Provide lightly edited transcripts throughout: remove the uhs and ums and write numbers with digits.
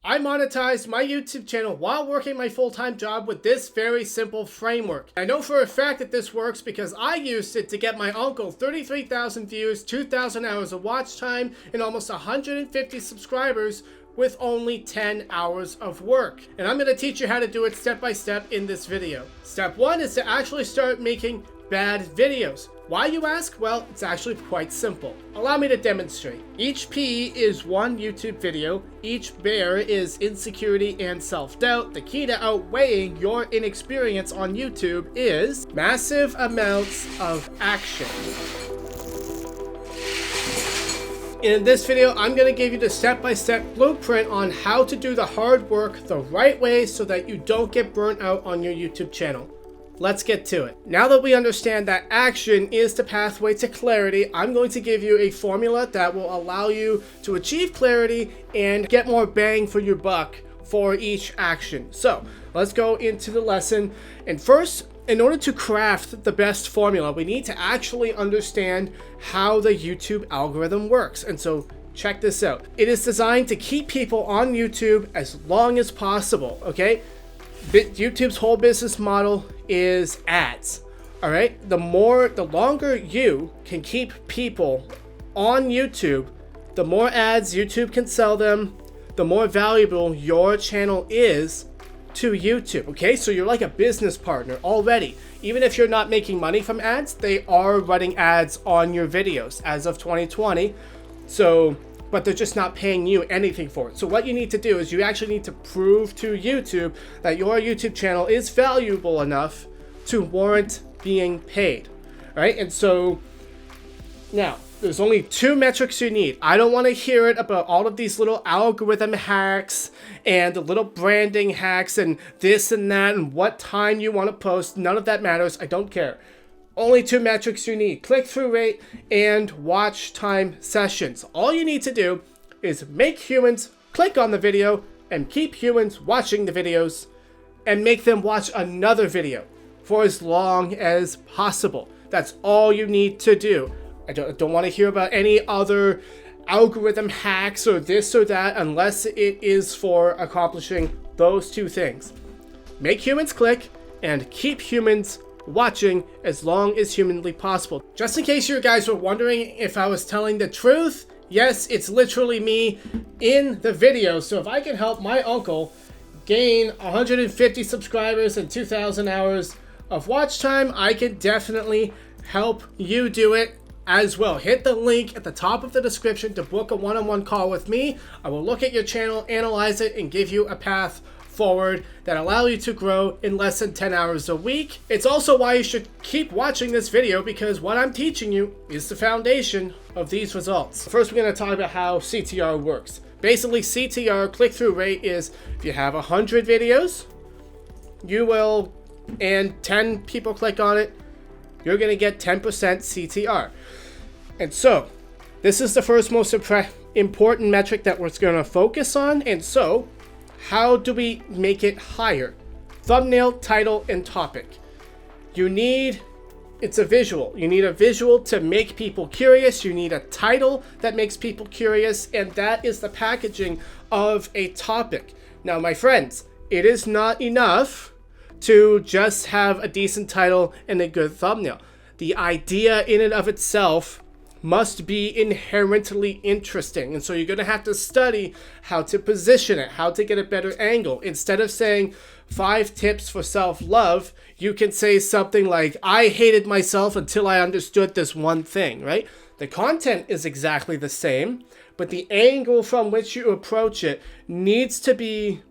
I monetized my YouTube channel while working my full-time job with this very simple framework. I know for a fact that this works because I used it to get my uncle 33,000 views, 2,000 hours of watch time, and almost 150 subscribers with only 10 hours of work. And I'm going to teach you how to do it step by step in this video. Step 1 is to actually start making bad videos. Why, you ask? Well, it's actually quite simple. Allow me to demonstrate. Each P is one YouTube video. Each bear is insecurity and self-doubt. The key to outweighing your inexperience on YouTube is massive amounts of action. In this video, I'm going to give you the step-by-step blueprint on how to do the hard work the right way so that you don't get burnt out on your YouTube channel. Let's get to it. Now that we understand that action is the pathway to clarity, I'm going to give you a formula that will allow you to achieve clarity and get more bang for your buck for each action. So let's go into the lesson. And first, in order to craft the best formula, we need to actually understand how the YouTube algorithm works. And so check this out. It is designed to keep people on YouTube as long as possible, okay? YouTube's whole business model is ads. All right, the longer you can keep people on YouTube, the more ads YouTube can sell them, the more valuable your channel is to YouTube. Okay, so you're like a business partner already. Even if you're not making money from ads, they are running ads on your videos as of 2020. But they're just not paying you anything for it. So what you need to do is you actually need to prove to YouTube that your YouTube channel is valuable enough to warrant being paid. All right, and so now there's only 2 metrics you need. I don't want to hear it about all of these little algorithm hacks and the little branding hacks and this and that and what time you want to post. None of that matters. I don't care. Only 2 metrics you need: click-through rate and watch time sessions. All you need to do is make humans click on the video and keep humans watching the videos and make them watch another video for as long as possible. That's all you need to do. I don't want to hear about any other algorithm hacks or this or that unless it is for accomplishing those 2 things. Make humans click and keep humans watching as long as humanly possible. Just in case you guys were wondering if I was telling the truth, yes, it's literally me in the video. So if I can help my uncle gain 150 subscribers and 2,000 hours of watch time, I can definitely help you do it as well. Hit the link at the top of the description to book a one-on-one call with me. I will look at your channel, analyze it, and give you a path forward that allow you to grow in less than 10 hours a week. It's also why you should keep watching this video, because what I'm teaching you is the foundation of these results. First, we're going to talk about how CTR works. Basically, CTR, click-through rate, is if you have 100 videos, and 10 people click on it, you're going to get 10% CTR. And so this is the first most important metric that we're going to focus on. And so how do we make it higher? Thumbnail, title, and topic. It's a visual. You need a visual to make people curious. You need a title that makes people curious. And that is the packaging of a topic. Now, my friends, it is not enough to just have a decent title and a good thumbnail. The idea in and of itself must be inherently interesting. And so you're going to have to study how to position it, how to get a better angle. Instead of saying 5 tips for self-love, you can say something like, I hated myself until I understood this one thing, right? The content is exactly the same, but the angle from which you approach it needs to be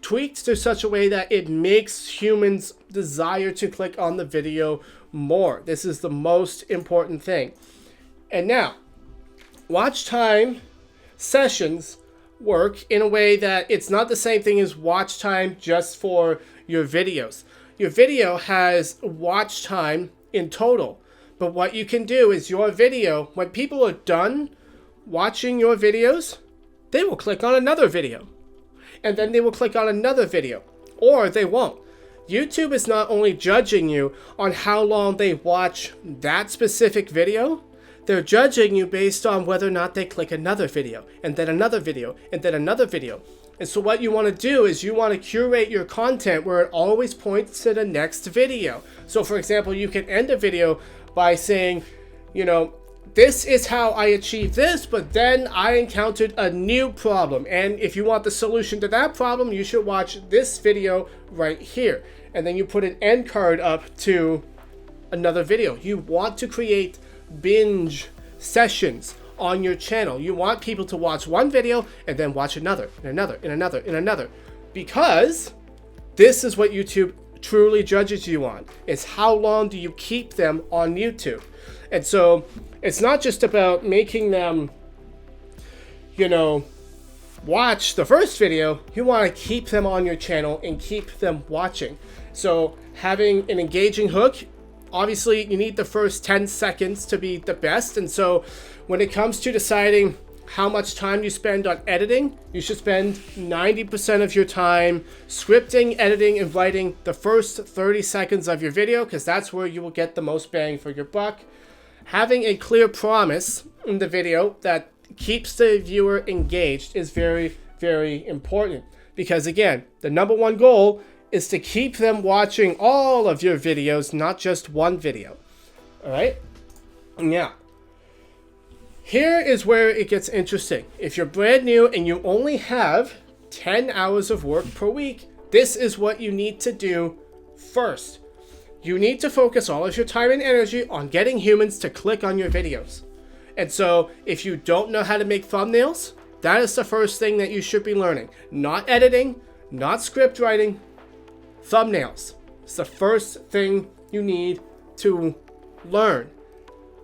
tweaked to such a way that it makes humans desire to click on the video more. This is the most important thing. And now, watch time sessions work in a way that it's not the same thing as watch time just for your videos. Your video has watch time in total, but what you can do is your video, when people are done watching your videos, they will click on another video, and then they will click on another video, or they won't. YouTube is not only judging you on how long they watch that specific video, they're judging you based on whether or not they click another video, and then another video, and then another video. And so what you want to do is you want to curate your content where it always points to the next video. So for example, you can end a video by saying, you know, this is how I achieved this, but then I encountered a new problem. And if you want the solution to that problem, you should watch this video right here. And then you put an end card up to another video. You want to create binge sessions on your channel. You want people to watch one video and then watch another and another and another and another, because this is what YouTube truly judges you on. It's how long do you keep them on YouTube. And so it's not just about making them, you know, watch the first video. You want to keep them on your channel and keep them watching. So having an engaging hook, obviously you need the first 10 seconds to be the best. And so when it comes to deciding how much time you spend on editing, you should spend 90% of your time scripting, editing, and writing the first 30 seconds of your video, because that's where you will get the most bang for your buck. Having a clear promise in the video that keeps the viewer engaged is very, very important, because again, the number one goal is to keep them watching all of your videos, not just one video. All right? Yeah. Here is where it gets interesting. If you're brand new and you only have 10 hours of work per week, this is what you need to do first. You need to focus all of your time and energy on getting humans to click on your videos. And so if you don't know how to make thumbnails, that is the first thing that you should be learning. Not editing, not script writing, thumbnails. It's the first thing you need to learn.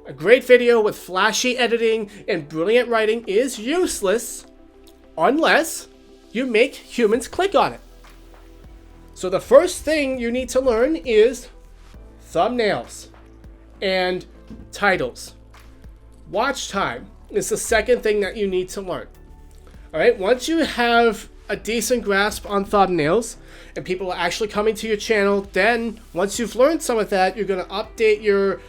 A great video with flashy editing and brilliant writing is useless unless you make humans click on it. So the first thing you need to learn is thumbnails and titles. Watch time is the second thing that you need to learn. All right, once you have a decent grasp on thumbnails and people are actually coming to your channel, then once you've learned some of that, you're going to update your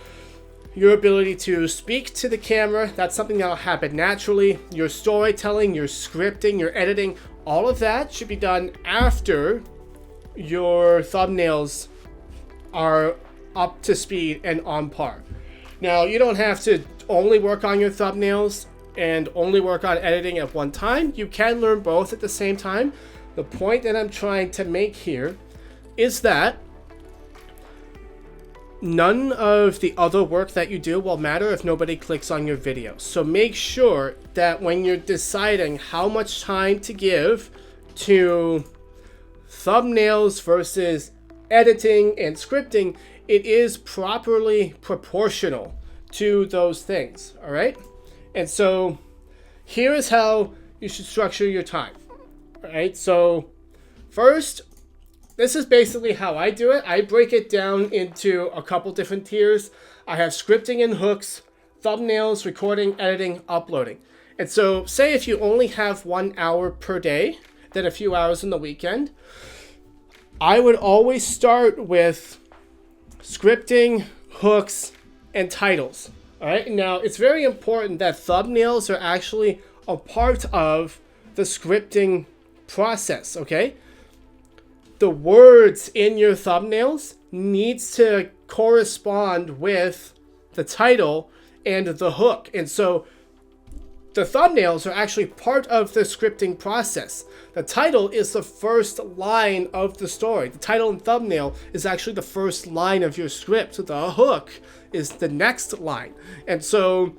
ability to speak to the camera. That's something that'll happen naturally. Your storytelling, your scripting, your editing, all of that should be done after your thumbnails are up to speed and on par. Now, you don't have to only work on your thumbnails and only work on editing at one time. You can learn both at the same time. The point that I'm trying to make here is that none of the other work that you do will matter if nobody clicks on your video. So make sure that when you're deciding how much time to give to thumbnails versus editing and scripting, it is properly proportional to those things. All right. And so here is how you should structure your time. All right. So first, this is basically how I do it. I break it down into a couple different tiers. I have scripting and hooks, thumbnails, recording, editing, uploading. And so say if you only have 1 hour per day, then a few hours on the weekend, I would always start with scripting, hooks, and titles. All right. Now, it's very important that thumbnails are actually a part of the scripting process. Okay. The words in your thumbnails needs to correspond with the title and the hook. And so the thumbnails are actually part of the scripting process. The title is the first line of the story. The title and thumbnail is actually the first line of your script. So the hook is the next line. And so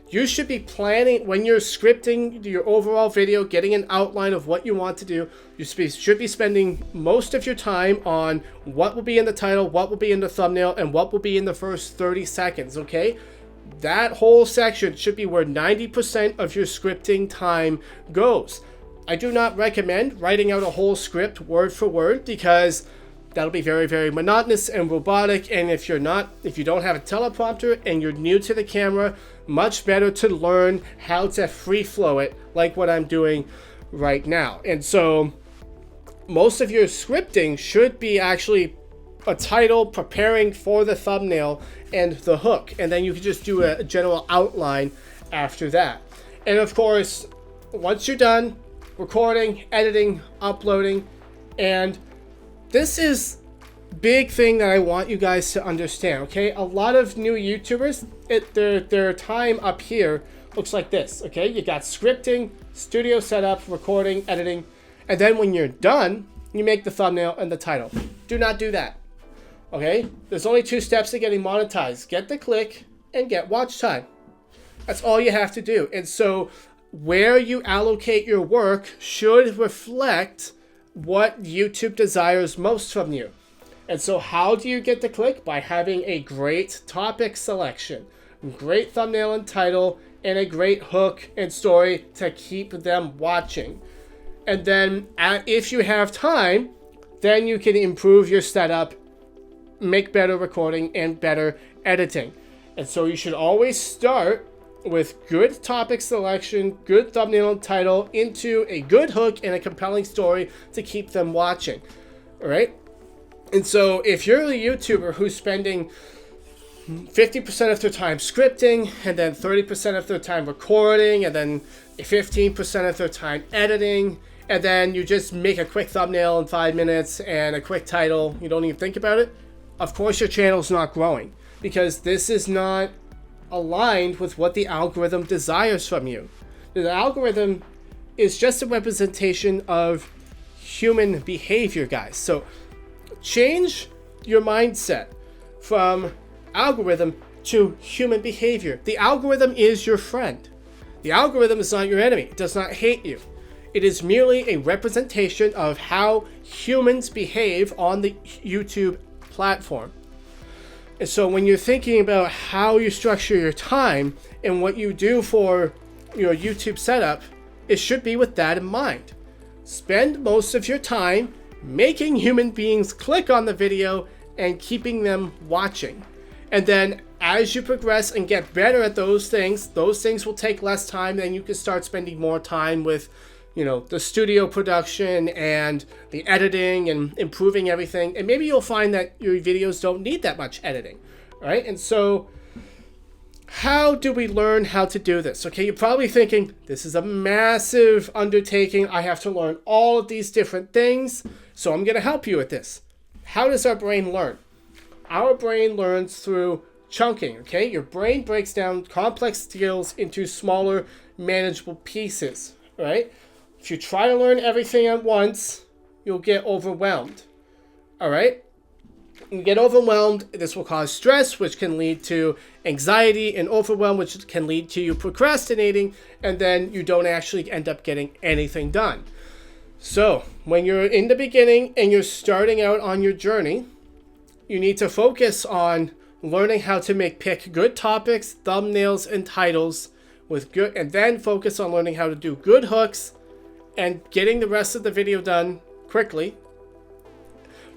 you should be planning when you're scripting your overall video, getting an outline of what you want to do. You should be spending most of your time on what will be in the title, what will be in the thumbnail, and what will be in the first 30 seconds, okay? That whole section should be where 90% of your scripting time goes. I do not recommend writing out a whole script word for word, because that'll be very, very monotonous and robotic. And if you don't have a teleprompter and you're new to the camera, much better to learn how to free flow it like what I'm doing right now. And so most of your scripting should be actually a title, preparing for the thumbnail, and the hook. And then you can just do a general outline after that. And of course, once you're done recording, editing, uploading, and this is big thing that I want you guys to understand, okay? A lot of new YouTubers, their time up here looks like this, okay? You got scripting, studio setup, recording, editing, and then when you're done, you make the thumbnail and the title. Do not do that, okay? There's only 2 steps to getting monetized. Get the click and get watch time. That's all you have to do. And so where you allocate your work should reflect what YouTube desires most from you. And so how do you get the click? By having a great topic selection, great thumbnail and title, and a great hook and story to keep them watching. And then if you have time, then you can improve your setup, make better recording and better editing. And so you should always start with good topic selection, good thumbnail and title, into a good hook and a compelling story to keep them watching. All right? And so if you're a YouTuber who's spending 50% of their time scripting, and then 30% of their time recording, and then 15% of their time editing, and then you just make a quick thumbnail in 5 minutes and a quick title, you don't even think about it, of course your channel's not growing, because this is not aligned with what the algorithm desires from you. The algorithm is just a representation of human behavior, guys. So change your mindset from algorithm to human behavior. The algorithm is your friend. The algorithm is not your enemy. It does not hate you. It is merely a representation of how humans behave on the YouTube platform. And so when you're thinking about how you structure your time and what you do for your YouTube setup, it should be with that in mind. Spend most of your time making human beings click on the video and keeping them watching. And then as you progress and get better at those things will take less time, then you can start spending more time with, the studio production and the editing and improving everything. And maybe you'll find that your videos don't need that much editing, right? And so how do we learn how to do this? Okay, you're probably thinking, this is a massive undertaking. I have to learn all of these different things. So I'm going to help you with this. How does our brain learn? Our brain learns through chunking, okay? Your brain breaks down complex skills into smaller, manageable pieces, right? If you try to learn everything at once, you'll get overwhelmed, all right? You get overwhelmed, this will cause stress, which can lead to anxiety, and overwhelm, which can lead to you procrastinating, and then you don't actually end up getting anything done. So when you're in the beginning and you're starting out on your journey, you need to focus on learning how to pick good topics, thumbnails, and titles with good, and then focus on learning how to do good hooks and getting the rest of the video done quickly.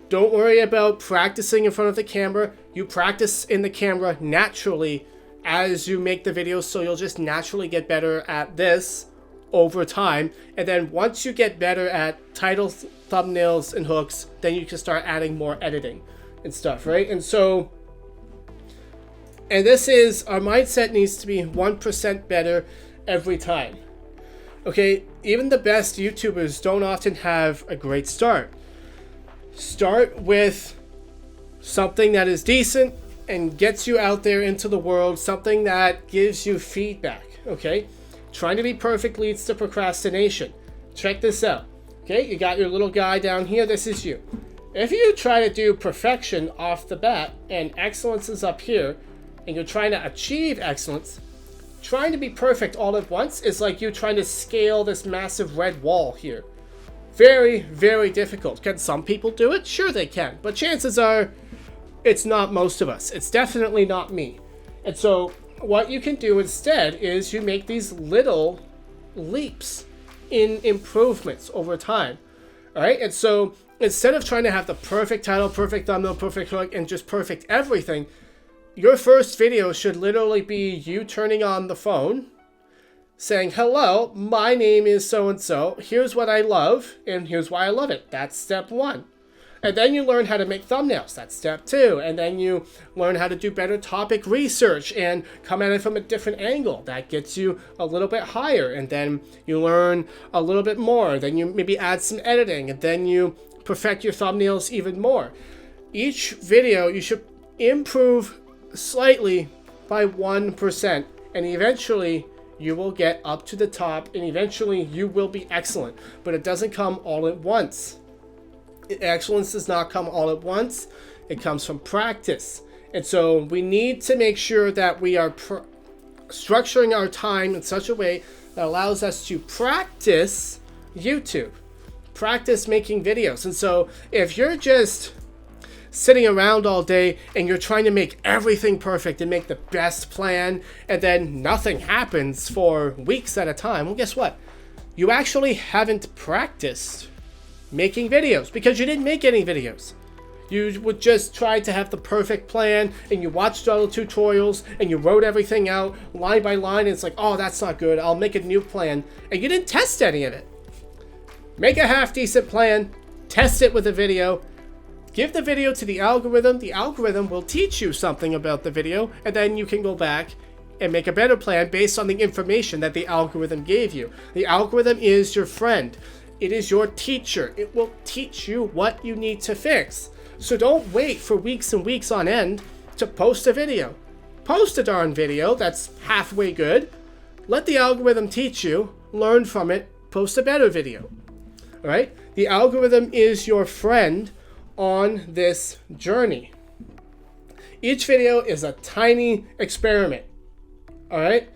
Don't worry about practicing in front of the camera. You practice in the camera naturally as you make the videos, so you'll just naturally get better at this over time. And then once you get better at titles, thumbnails, and hooks, then you can start adding more editing and stuff, right? And so, and this is, our mindset needs to be 1% better every time. Okay, even the best YouTubers don't often have a great start. Start with something that is decent and gets you out there into the world, something that gives you feedback, okay? Trying to be perfect leads to procrastination. Check this out, okay? You got your little guy down here, this is you. If you try to do perfection off the bat and excellence is up here, and you're trying to achieve excellence, trying to be perfect all at once is like you trying to scale this massive red wall here. Very, very difficult. Can some people do it? Sure they can. But chances are, it's not most of us. It's definitely not me. And so what you can do instead is you make these little leaps in improvements over time. All right? And so instead of trying to have the perfect title, perfect thumbnail, perfect hook, and just perfect everything, your first video should literally be you turning on the phone, saying, hello, my name is so-and-so, here's what I love, and here's why I love it. That's step 1. And then you learn how to make thumbnails. That's step 2. And then you learn how to do better topic research and come at it from a different angle. That gets you a little bit higher. And then you learn a little bit more. Then you maybe add some editing. And then you perfect your thumbnails even more. Each video you should improve slightly by 1%. And eventually you will get up to the top. And eventually you will be excellent. But it doesn't come all at once. Excellence does not come all at once. It comes from practice. And so we need to make sure that we are structuring our time in such a way that allows us to practice YouTube, practice making videos. And so if you're just sitting around all day and you're trying to make everything perfect and make the best plan, and then nothing happens for weeks at a time, well, guess what? You actually haven't practiced making videos because you didn't make any videos. You would just try to have the perfect plan, and you watched all the tutorials and you wrote everything out line by line, and it's like, oh, that's not good, I'll make a new plan, and you didn't test any of it. Make a half decent plan, test it with a video, give the video to the algorithm will teach you something about the video, and then you can go back and make a better plan based on the information that the algorithm gave you. The algorithm is your friend. It is your teacher. It will teach you what you need to fix. So don't wait for weeks and weeks on end to post a video. Post a darn video that's halfway good. Let the algorithm teach you. Learn from it. Post a better video. All right? The algorithm is your friend on this journey. Each video is a tiny experiment. All right?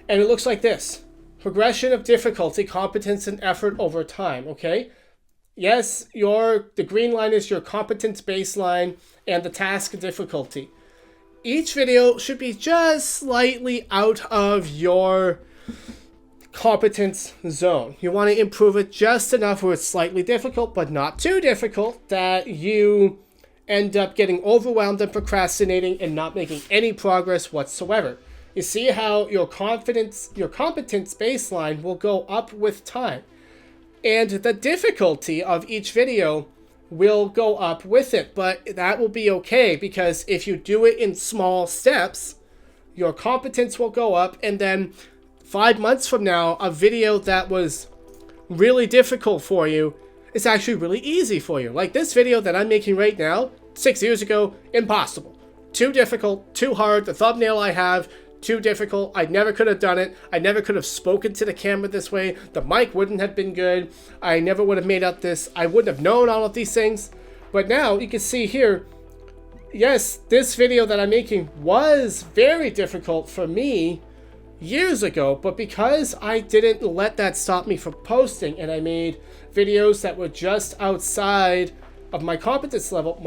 And it looks like this. Progression of difficulty, competence, and effort over time, okay? Yes, the green line is your competence baseline and the task difficulty. Each video should be just slightly out of your competence zone. You want to improve it just enough where it's slightly difficult, but not too difficult that you end up getting overwhelmed and procrastinating and not making any progress whatsoever. You see how your competence baseline will go up with time. And the difficulty of each video will go up with it. But that will be okay, because if you do it in small steps, your competence will go up. And then 5 months from now, a video that was really difficult for you is actually really easy for you. Like this video that I'm making right now, 6 years ago, impossible. Too difficult, too hard. The thumbnail I have, too difficult. I never could have done it. I never could have spoken to the camera this way. The mic wouldn't have been good. I never would have made up this. I wouldn't have known all of these things. But now you can see here, yes, this video that I'm making was very difficult for me years ago, but because I didn't let that stop me from posting, and I made videos that were just outside of my competence level,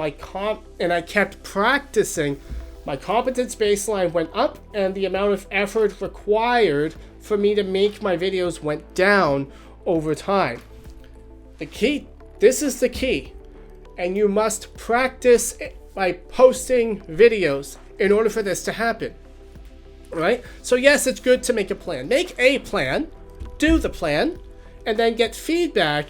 and I kept practicing, my competence baseline went up, and the amount of effort required for me to make my videos went down over time. This is the key, and you must practice by posting videos in order for this to happen. Right? So yes, it's good to make a plan. Make a plan, do the plan, and then get feedback,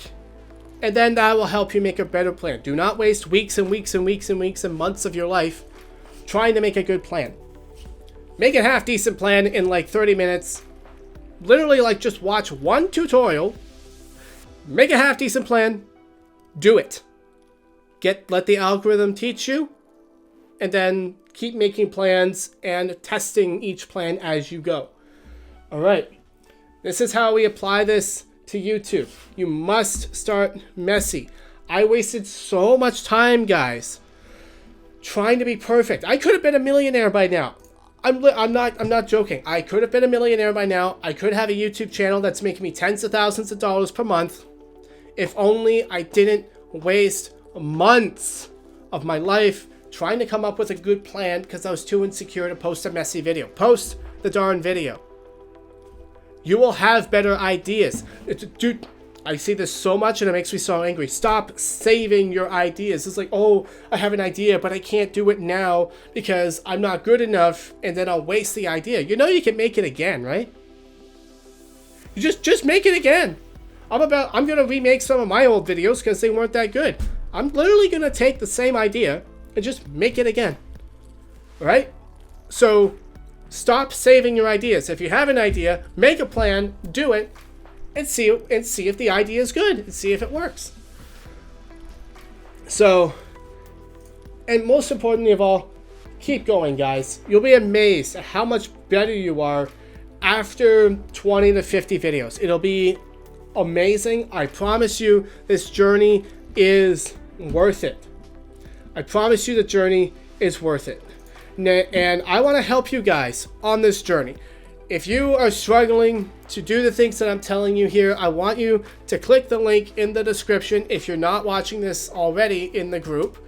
and then that will help you make a better plan. Do not waste weeks and weeks and weeks and weeks and months of your life trying to make a good plan. Make a half decent plan in like 30 minutes. Literally, like, just watch one tutorial, make a half decent plan, do it. Let the algorithm teach you, and then keep making plans and testing each plan as you go. All right. This is how we apply this to YouTube. You must start messy. I wasted so much time, guys, trying to be perfect. I could have been a millionaire by now. I'm not joking. I could have been a millionaire by now. I could have a YouTube channel that's making me tens of thousands of dollars per month if only I didn't waste months of my life trying to come up with a good plan because I was too insecure to post a messy video. Post the darn video. You will have better ideas. Dude, I see this so much and it makes me so angry. Stop saving your ideas. It's like, oh, I have an idea, but I can't do it now because I'm not good enough, and then I'll waste the idea. You know you can make it again, right? You just make it again. I'm gonna remake some of my old videos because they weren't that good. I'm literally going to take the same idea and just make it again. All right? So stop saving your ideas. If you have an idea, make a plan, do it, and see if the idea is good, and see if it works. So, and most importantly of all, keep going, guys. You'll be amazed at how much better you are after 20 to 50 videos. It'll be amazing. I promise you, this journey is worth it. I promise you the journey is worth it. And I want to help you guys on this journey. If you are struggling to do the things that I'm telling you here, I want you to click the link in the description. If you're not watching this already in the group,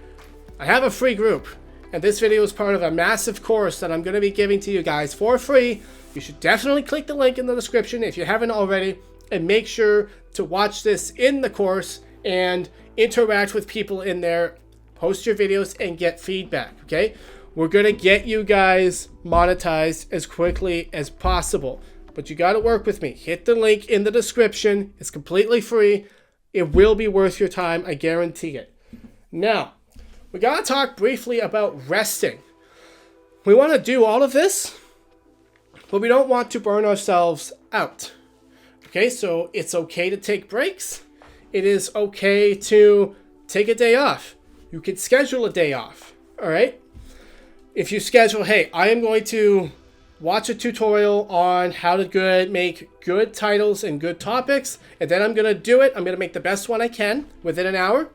I have a free group. And this video is part of a massive course that I'm going to be giving to you guys for free. You should definitely click the link in the description if you haven't already. And make sure to watch this in the course and interact with people in there. Post your videos and get feedback, okay? We're going to get you guys monetized as quickly as possible. But you got to work with me. Hit the link in the description. It's completely free. It will be worth your time. I guarantee it. Now, we got to talk briefly about resting. We want to do all of this, but we don't want to burn ourselves out. Okay, so it's okay to take breaks. It is okay to take a day off. You can schedule a day off. All right? If you schedule, hey, I am going to watch a tutorial on how to make good titles and good topics, and then I'm going to do it. I'm going to make the best one I can within an hour,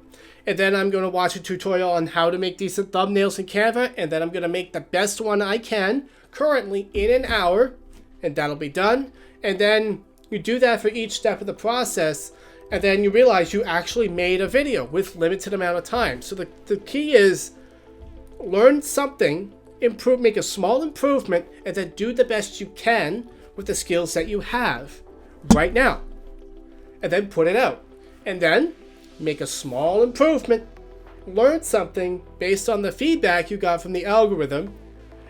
and then I'm going to watch a tutorial on how to make decent thumbnails in Canva, and then I'm going to make the best one I can currently in an hour, and that'll be done. And then you do that for each step of the process, and then you realize you actually made a video with limited amount of time. So the key is learn something, make a small improvement, and then do the best you can with the skills that you have right now. And then put it out. And then make a small improvement, learn something based on the feedback you got from the algorithm,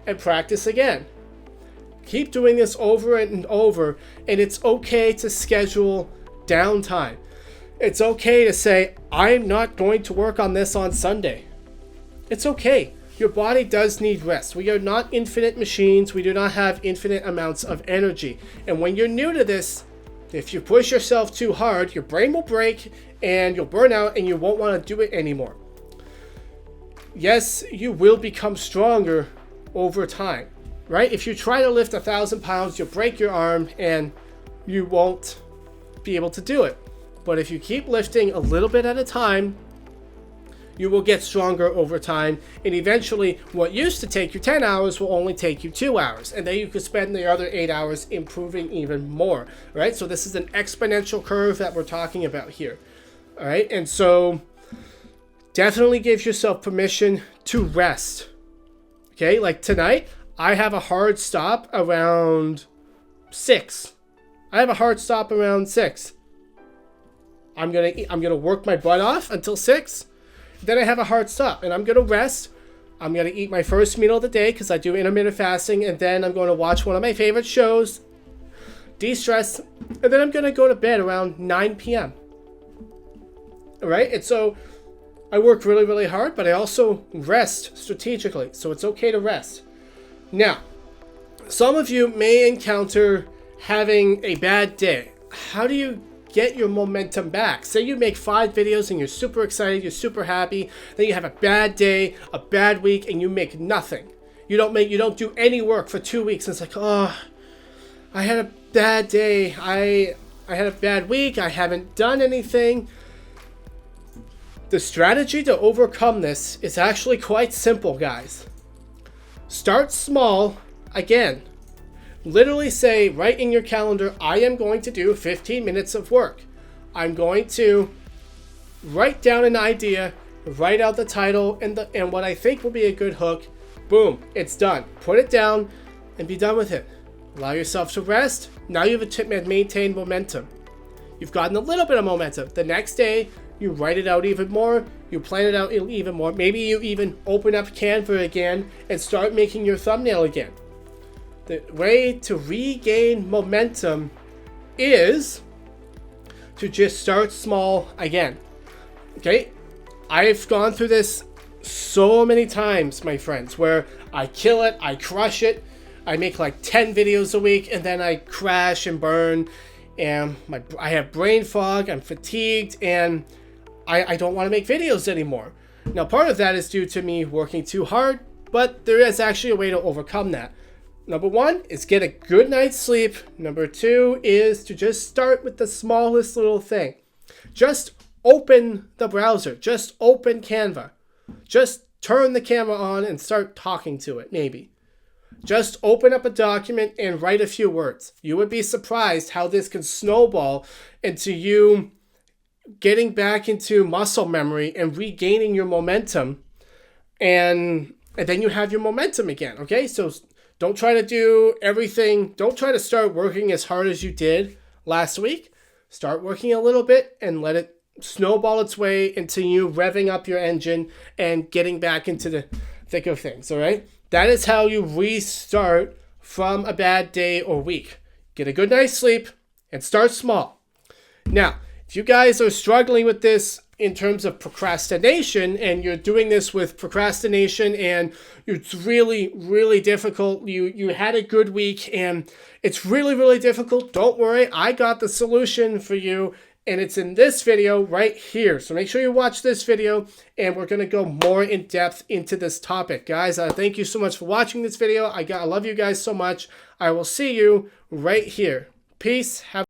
and practice again. Keep doing this over and over, and it's okay to schedule downtime. It's okay to say, I'm not going to work on this on Sunday. It's okay. Your body does need rest. We are not infinite machines. We do not have infinite amounts of energy. And when you're new to this, if you push yourself too hard, your brain will break and you'll burn out and you won't want to do it anymore. Yes, you will become stronger over time, right? If you try to lift 1,000 pounds, you'll break your arm and you won't be able to do it. But if you keep lifting a little bit at a time, you will get stronger over time, and eventually what used to take you 10 hours will only take you 2 hours, and then you could spend the other 8 hours improving even more, right? So this is an exponential curve that we're talking about here, all right? And so definitely give yourself permission to rest, okay? Like tonight, I have a hard stop around 6. I'm gonna work my butt off until 6. Then I have a hard stop, and I'm going to rest. I'm going to eat my first meal of the day because I do intermittent fasting, and then I'm going to watch one of my favorite shows, de-stress, and then I'm going to go to bed around 9 p.m. All right? And so I work really, really hard, but I also rest strategically, so it's okay to rest. Now, some of you may encounter having a bad day. How do you get your momentum back? Say you make 5 videos and you're super excited, you're super happy, then you have a bad day, a bad week, and you make nothing. You don't do any work for 2 weeks, and it's like, oh, I had a bad day, I had a bad week, I haven't done anything. The strategy to overcome this is actually quite simple, guys. Start small again. Literally say right in your calendar, I am going to do 15 minutes of work. I'm going to write down an idea, write out the title and what I think will be a good hook. Boom, it's done. Put it down and be done with it. Allow yourself to rest. Now you've maintained momentum. You've gotten a little bit of momentum. The next day, you write it out even more. You plan it out even more. Maybe you even open up Canva again and start making your thumbnail again. The way to regain momentum is to just start small again. Okay? I've gone through this so many times, my friends, where I kill it, I crush it, I make like 10 videos a week, and then I crash and burn, and I have brain fog, I'm fatigued, and I don't want to make videos anymore. Now, part of that is due to me working too hard, but there is actually a way to overcome that. Number one is get a good night's sleep. Number two is to just start with the smallest little thing. Just open the browser. Just open Canva. Just turn the camera on and start talking to it, maybe. Just open up a document and write a few words. You would be surprised how this can snowball into you getting back into muscle memory and regaining your momentum. And then you have your momentum again, okay? So don't try to do everything. Don't try to start working as hard as you did last week. Start working a little bit and let it snowball its way into you revving up your engine and getting back into the thick of things, all right? That is how you restart from a bad day or week. Get a good night's sleep and start small. Now, if you guys are struggling with this in terms of procrastination, and you're doing this with procrastination and it's really, really difficult, you had a good week and it's really, really difficult, don't worry, I got the solution for you, and it's in this video right here. So make sure you watch this video, and we're going to go more in depth into this topic. Guys, thank you so much for watching this video. I love you guys so much. I will see you right here. Peace. Have